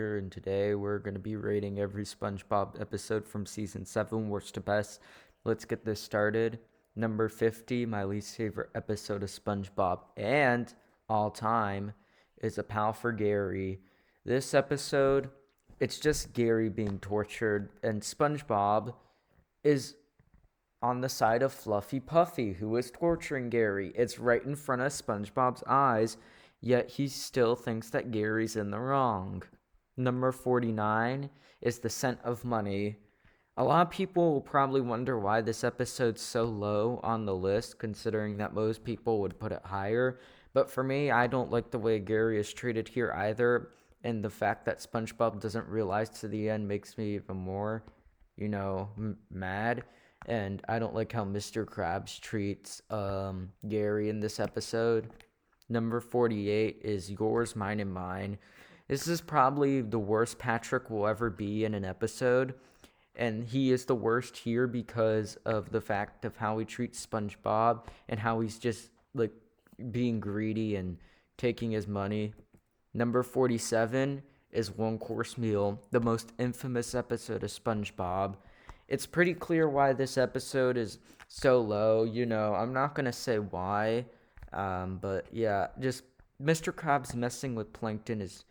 And today we're going to be rating every SpongeBob episode from season 7, worst to best. Let's get this started. Number 50, my least favorite episode of SpongeBob and all time, is A Pal for Gary. This episode, it's just Gary being tortured, and SpongeBob is on the side of Fluffy Puffy, who is torturing Gary. It's right in front of SpongeBob's eyes, yet he still thinks that Gary's in the wrong. Number 49 is The Scent of Money. A lot of people will probably wonder why this episode's so low on the list, considering that most people would put it higher. But for me, I don't like the way Gary is treated here either, and the fact that SpongeBob doesn't realize to the end makes me even more, mad. And I don't like how Mr. Krabs treats Gary in this episode. Number 48 is Yours, Mine, and Mine. This is probably the worst Patrick will ever be in an episode. And he is the worst here because of the fact of how he treats SpongeBob and how he's just like being greedy and taking his money. Number 47 is One Course Meal, the most infamous episode of SpongeBob. It's pretty clear why this episode is so low. I'm not going to say why, but yeah, just Mr. Krabs messing with Plankton is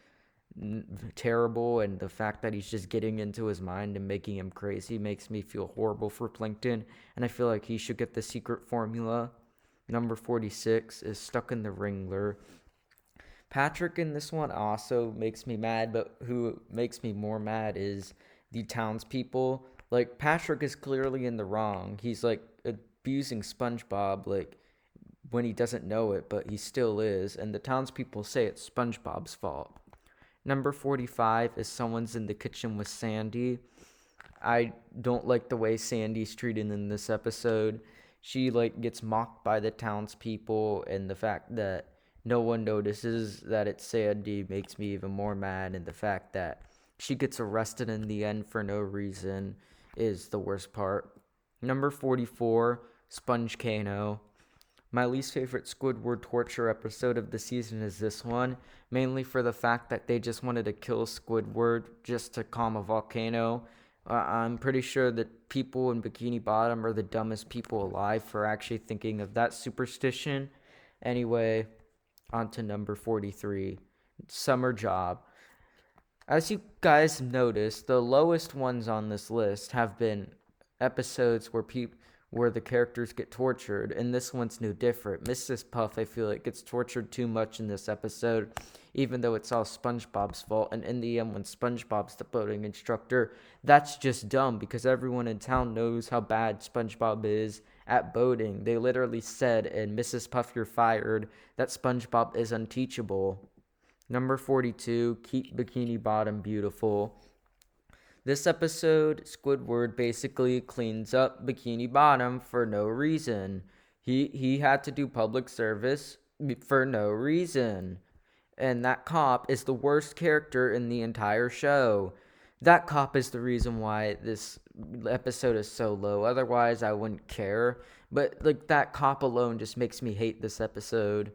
terrible, and the fact that he's just getting into his mind and making him crazy makes me feel horrible for Plankton, and I feel like he should get the secret formula. Number 46 is Stuck in the Wrangler. Patrick in this one also makes me mad, but who makes me more mad is the townspeople. Like, Patrick is clearly in the wrong. He's like abusing SpongeBob, like, when he doesn't know it, but he still is, and the townspeople say it's SpongeBob's fault. Number 45 is Someone's in the Kitchen with Sandy. I don't like the way Sandy's treated in this episode. She gets mocked by the townspeople, and the fact that no one notices that it's Sandy makes me even more mad, and the fact that she gets arrested in the end for no reason is the worst part. Number 44, Sponge Kano. My least favorite Squidward torture episode of the season is this one, mainly for the fact that they just wanted to kill Squidward just to calm a volcano. I'm pretty sure that people in Bikini Bottom are the dumbest people alive for actually thinking of that superstition. Anyway, on to number 43, Summer Job. As you guys noticed, the lowest ones on this list have been episodes where the characters get tortured, and this one's no different. Mrs. Puff, I feel like, gets tortured too much in this episode, even though it's all SpongeBob's fault. And in the end, when SpongeBob's the boating instructor, that's just dumb because everyone in town knows how bad SpongeBob is at boating. They literally said in Mrs. Puff, You're Fired, that SpongeBob is unteachable. Number 42, Keep Bikini Bottom Beautiful. This episode, Squidward basically cleans up Bikini Bottom for no reason. He had to do public service for no reason. And that cop is the worst character in the entire show. That cop is the reason why this episode is so low. Otherwise, I wouldn't care. But that cop alone just makes me hate this episode.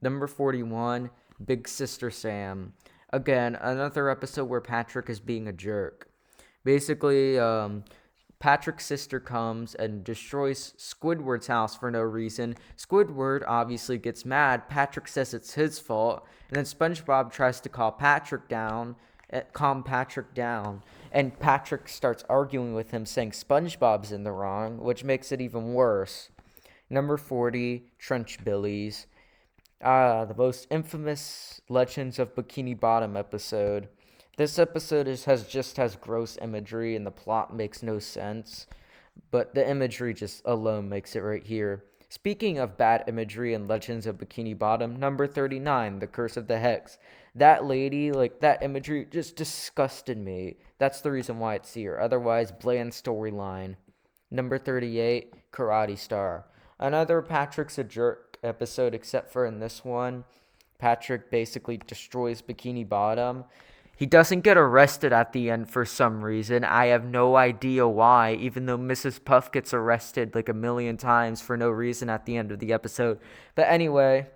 Number 41, Big Sister Sam. Again, another episode where Patrick is being a jerk. Basically, Patrick's sister comes and destroys Squidward's house for no reason. Squidward obviously gets mad. Patrick says it's his fault. And then SpongeBob tries to calm Patrick down. And Patrick starts arguing with him, saying SpongeBob's in the wrong, which makes it even worse. Number 40, Trench Billies. The most infamous Legends of Bikini Bottom episode. This episode has gross imagery and the plot makes no sense, but the imagery just alone makes it right here. Speaking of bad imagery and Legends of Bikini Bottom, number 39, The Curse of the Hex. That lady, that imagery just disgusted me. That's the reason why it's here. Otherwise, bland storyline. Number 38, Karate Star. Another Patrick's a jerk episode, except for in this one, Patrick basically destroys Bikini Bottom. He doesn't get arrested at the end for some reason. I have no idea why, even though Mrs. Puff gets arrested a million times for no reason at the end of the episode. But anyway,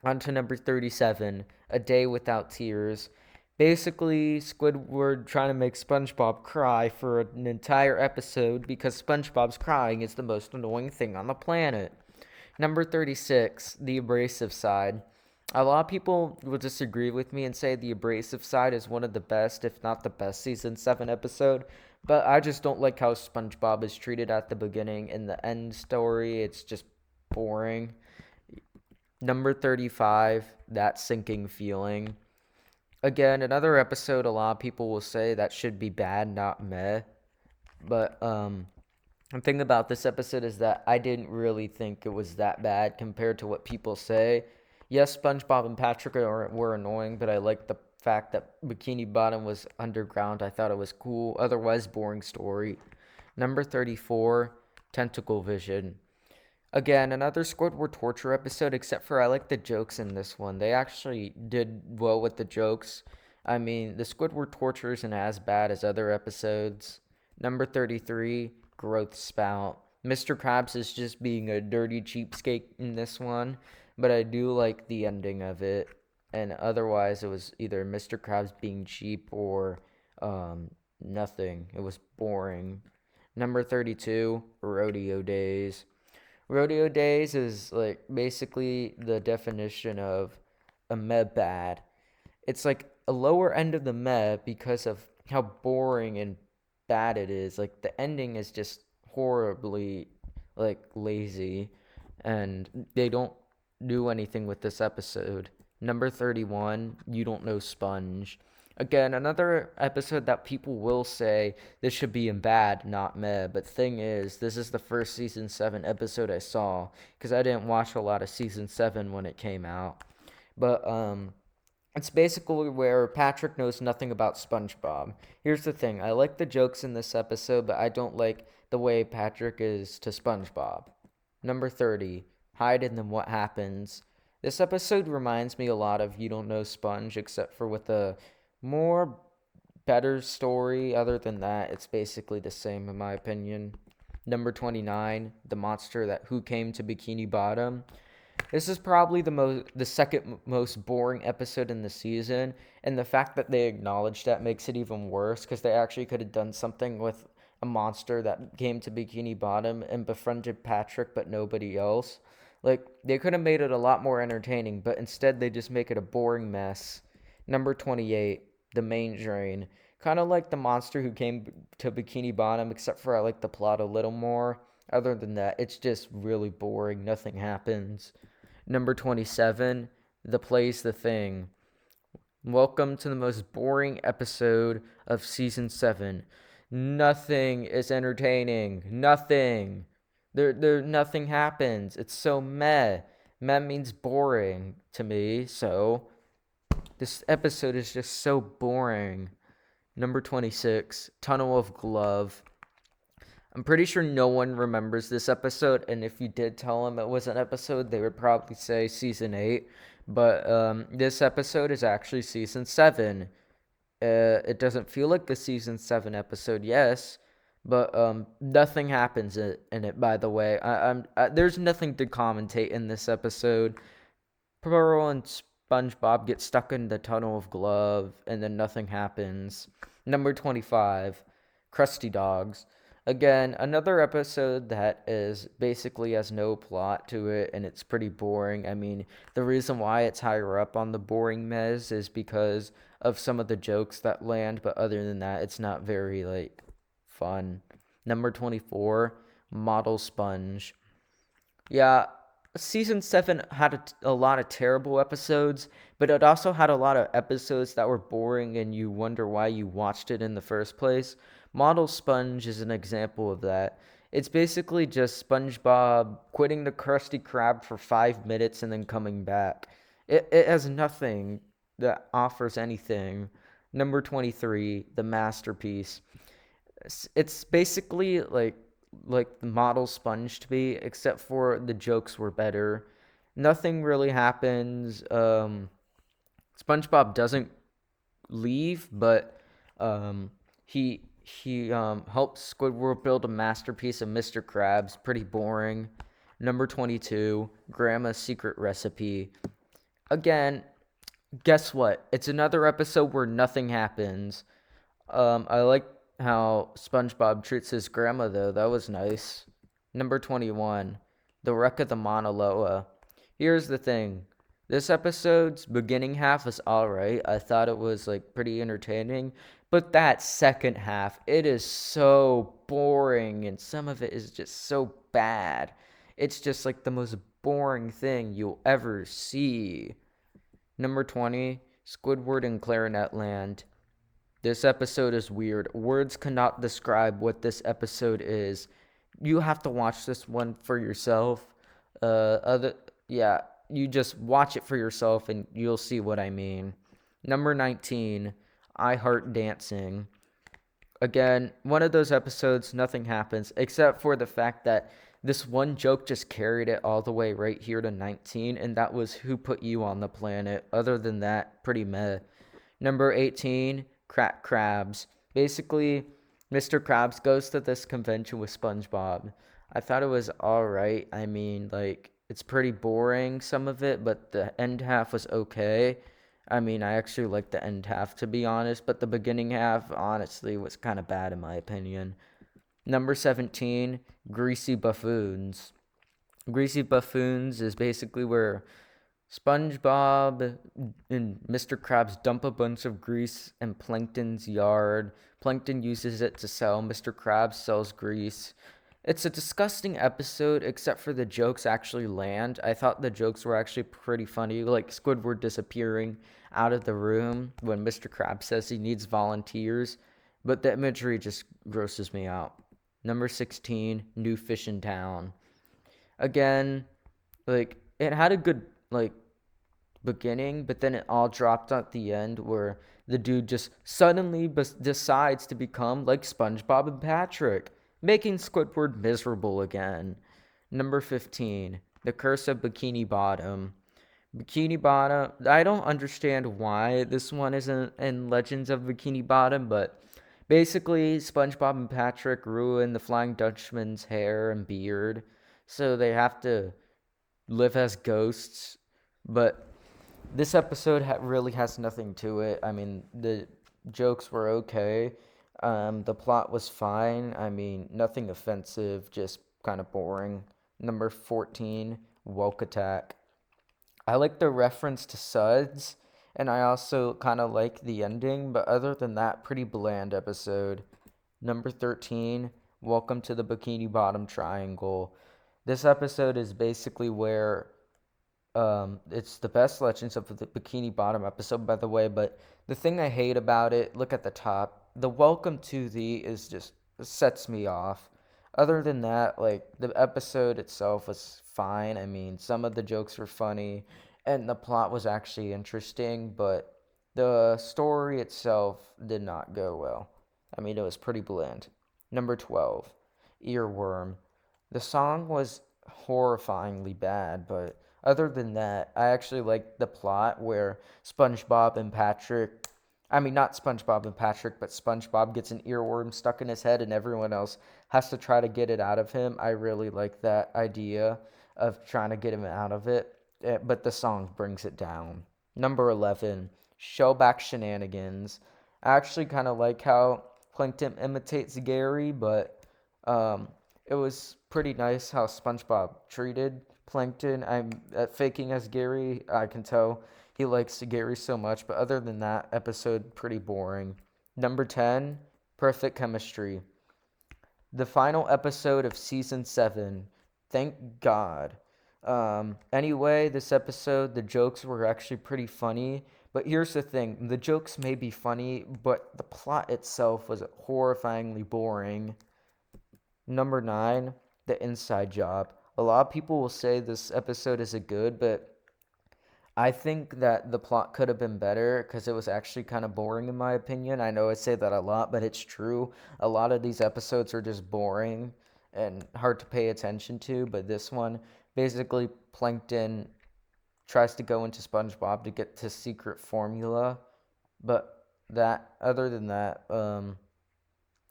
on to number 37, A Day Without Tears. Basically, Squidward trying to make SpongeBob cry for an entire episode because SpongeBob's crying is the most annoying thing on the planet. Number 36, the abrasive side. A lot of people will disagree with me and say the abrasive side is one of the best, if not the best, season 7 episode. But I just don't like how SpongeBob is treated at the beginning. In the end story, it's just boring. Number 35, that sinking feeling. Again, another episode a lot of people will say that should be bad, not meh. But the thing about this episode is that I didn't really think it was that bad compared to what people say. Yes, SpongeBob and Patrick were annoying, but I liked the fact that Bikini Bottom was underground. I thought it was cool. Otherwise, boring story. Number 34, Tentacle Vision. Again, another Squidward torture episode, except for I like the jokes in this one. They actually did well with the jokes. I mean, the Squidward torture isn't as bad as other episodes. Number 33, Growth Spout. Mr. Krabs is just being a dirty cheapskate in this one, but I do like the ending of it. And otherwise, it was either Mr. Krabs being cheap or nothing. It was boring. Number 32, Rodeo Days. Rodeo Days is like basically the definition of a meh bad. It's like a lower end of the meh because of how boring and bad it is. Like the ending is just horribly like lazy, and they don't do anything with this episode. Number 31, You Don't Know Sponge. Again, another episode that people will say this should be in bad, not meh. But thing is, this is the first season 7 episode I saw because I didn't watch a lot of season 7 when it came out. But it's basically where Patrick knows nothing about SpongeBob. Here's the thing, I like the jokes in this episode, but I don't like the way Patrick is to SpongeBob. Number 30, Hide and Then What Happens. This episode reminds me a lot of You Don't Know Sponge, except for with a more better story. Other than that, it's basically the same in my opinion. Number 29, The Monster That Who Came to Bikini Bottom. This is probably the second most boring episode in the season, and the fact that they acknowledge that makes it even worse because they actually could have done something with a monster that came to Bikini Bottom and befriended Patrick but nobody else. Like, they could have made it a lot more entertaining, but instead they just make it a boring mess. Number 28, The Main Drain. Kind of like the monster who came to Bikini Bottom, except for I like the plot a little more. Other than that, it's just really boring. Nothing happens. Number 27, The Play's the Thing. Welcome to the most boring episode of season 7. Nothing is entertaining. Nothing. Nothing happens. It's so meh. Meh means boring to me, so this episode is just so boring. Number 26, Tunnel of Glove. I'm pretty sure no one remembers this episode, and if you did tell them it was an episode, they would probably say season 8. But this episode is actually season 7. It doesn't feel like the season 7 episode, yes, but nothing happens in it. By the way, there's nothing to commentate in this episode. Pearl and SpongeBob get stuck in the tunnel of glove, and then nothing happens. Number 25, Krusty Dogs. Again, another episode that is basically has no plot to it, and it's pretty boring. I mean, the reason why it's higher up on the boring mez is because of some of the jokes that land, but other than that, it's not very, like, fun. Number 24, Model Sponge. Yeah, season 7 had a lot of terrible episodes, but it also had a lot of episodes that were boring and you wonder why you watched it in the first place. Model Sponge is an example of that. It's basically just SpongeBob quitting the Krusty Krab for 5 minutes and then coming back. It has nothing that offers anything. Number 23, The Masterpiece. It's basically like the Model Sponge to be, except for the jokes were better. Nothing really happens. SpongeBob doesn't leave, but he helps Squidward build a masterpiece of Mr. Krabs. Pretty boring. Number 22, Grandma's Secret Recipe. Again, guess what? It's another episode where nothing happens. I like how SpongeBob treats his grandma, though. That was nice. Number 21, The Wreck of the Mauna Loa. Here's the thing. This episode's beginning half was alright. I thought it was like pretty entertaining. But that second half, it is so boring and some of it is just so bad. It's just like the most boring thing you'll ever see. Number 20, Squidward in Clarinet Land. This episode is weird. Words cannot describe what this episode is. You have to watch this one for yourself. Other yeah, you just watch it for yourself and you'll see what I mean. Number 19, I Heart Dancing. Again, one of those episodes, nothing happens except for the fact that this one joke just carried it all the way right here to 19, and that was who put you on the planet. Other than that, pretty meh. Number 18, Crack Crabs. Basically, Mr. Krabs goes to this convention with SpongeBob. I thought it was alright. I mean, like, it's pretty boring, some of it, but the end half was okay. I mean, I actually liked the end half, to be honest, but the beginning half, honestly, was kind of bad in my opinion. Number 17, Greasy Buffoons. Greasy Buffoons is basically where SpongeBob and Mr. Krabs dump a bunch of grease in Plankton's yard. Plankton uses it to sell. Mr. Krabs sells grease. It's a disgusting episode, except for the jokes actually land. I thought the jokes were actually pretty funny, like Squidward disappearing out of the room when Mr. Krabs says he needs volunteers. But the imagery just grosses me out. Number 16, New Fish in Town. Again, like, it had a good, like, beginning, but then it all dropped at the end where the dude just suddenly decides to become like SpongeBob and Patrick, making Squidward miserable again. Number 15, The Curse of Bikini Bottom. Bikini Bottom, I don't understand why this one isn't in Legends of Bikini Bottom, but basically, SpongeBob and Patrick ruin the Flying Dutchman's hair and beard, so they have to live as ghosts. But this episode really has nothing to it. I mean, the jokes were okay. The plot was fine. I mean, nothing offensive, just kind of boring. Number 14, Woke Attack. I like the reference to Suds, and I also kind of like the ending, but other than that, pretty bland episode. Number 13, Welcome to the Bikini Bottom Triangle. This episode is basically where it's the best Legends of the Bikini Bottom episode, by the way, but the thing I hate about it, look at the top, the welcome to the is just sets me off. Other than that, like, the episode itself was fine. I mean, some of the jokes were funny and the plot was actually interesting, but the story itself did not go well. I mean, it was pretty bland. Number 12, Earworm. The song was horrifyingly bad, but other than that, I actually liked the plot where SpongeBob and Patrick, I mean, not SpongeBob and Patrick, but SpongeBob gets an earworm stuck in his head and everyone else has to try to get it out of him. I really like that idea of trying to get him out of it, but the song brings it down. Number 11, Shellback Shenanigans. I actually kind of like how Plankton imitates Gary, but it was pretty nice how SpongeBob treated Plankton. I'm faking as Gary. I can tell he likes Gary so much, but other than that, episode pretty boring. Number 10, Perfect Chemistry. The final episode of season 7. Thank God. Anyway, this episode, the jokes were actually pretty funny. But here's the thing, the jokes may be funny, but the plot itself was horrifyingly boring. Number 9, The Inside Job. A lot of people will say this episode isn't good, but I think that the plot could have been better because it was actually kind of boring in my opinion. I know I say that a lot, but it's true. A lot of these episodes are just boring and hard to pay attention to, but this one, basically Plankton tries to go into SpongeBob to get to secret formula, but that other than that,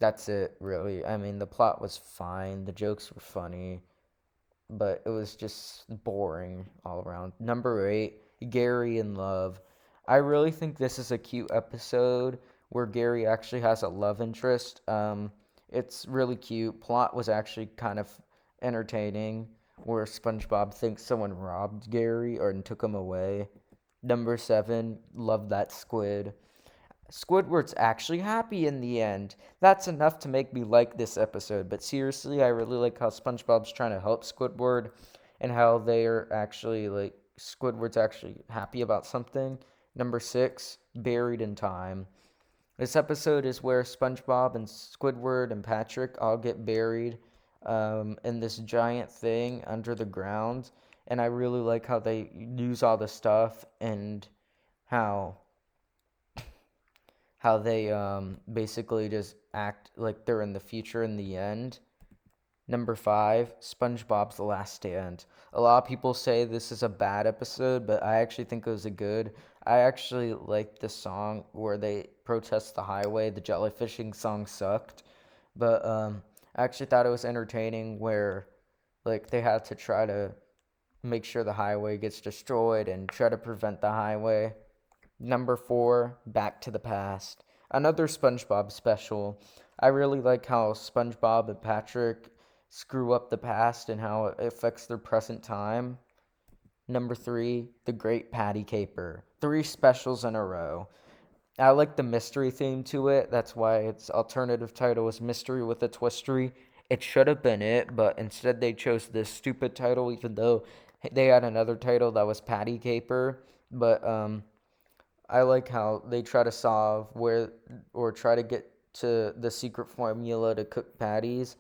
that's it really. I mean, the plot was fine, the jokes were funny, but it was just boring all around. Number 8, Gary in Love. I really think this is a cute episode where Gary actually has a love interest. It's really cute. Plot was actually kind of entertaining, where SpongeBob thinks someone robbed Gary or and took him away. Number 7, love that squid. Squidward's actually happy in the end. That's enough to make me like this episode. But seriously, I really like how SpongeBob's trying to help Squidward and how they're actually like Squidward's actually happy about something. Number 6, buried in time. This episode is where SpongeBob and Squidward and Patrick all get buried in this giant thing under the ground. And I really like how they use all the stuff and how they basically just act like they're in the future in the end. Number 5, SpongeBob's The Last Stand. A lot of people say this is a bad episode, but I actually think it was a good. I actually liked the song where they protest the highway. The jellyfishing song sucked, but I actually thought it was entertaining where like they had to try to make sure the highway gets destroyed and try to prevent the highway. Number 4, Back to the Past. Another SpongeBob special. I really like how SpongeBob and Patrick screw up the past and how it affects their present time. Number 3, The Great Patty Caper. 3 specials in a row. I like the mystery theme to it. That's why its alternative title is Mystery with a Twistery. It should have been it, but instead they chose this stupid title, even though they had another title that was Patty Caper. But I like how they try to solve where or try to get to the secret formula to cook patties.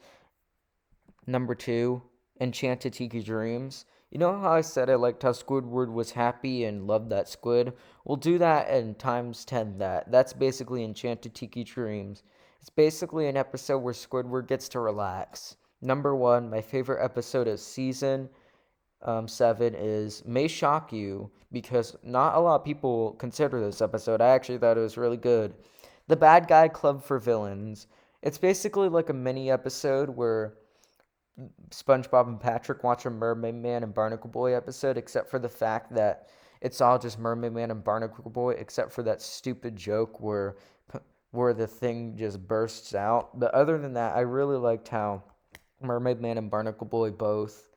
Number 2, Enchanted Tiki Dreams. You know how I said I liked how Squidward was happy and loved that squid? We'll do that and times 10 that. That's basically Enchanted Tiki Dreams. It's basically an episode where Squidward gets to relax. Number 1, my favorite episode of season 7 is May Shock You, because not a lot of people consider this episode. I actually thought it was really good. The Bad Guy Club for Villains. It's basically like a mini episode where SpongeBob and Patrick watch a Mermaid Man and Barnacle Boy episode, except for the fact that it's all just Mermaid Man and Barnacle Boy, except for that stupid joke where the thing just bursts out. But other than that, I really liked how Mermaid Man and Barnacle Boy both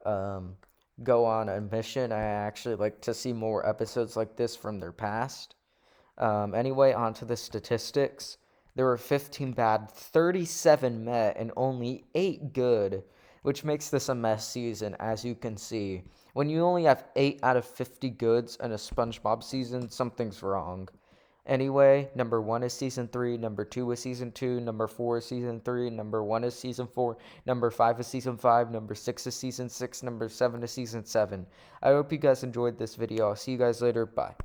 go on a mission. I actually like to see more episodes like this from their past. Anyway, on to the statistics. There were 15 bad, 37 met, and only 8 good, which makes this a mess season, as you can see. When you only have 8 out of 50 goods in a SpongeBob season, something's wrong. Anyway, number 1 is season 3, number 2 is season 2, number 4 is season 3, number 1 is season 4, number 5 is season 5, number 6 is season 6, number 7 is season 7. I hope you guys enjoyed this video. I'll see you guys later. Bye.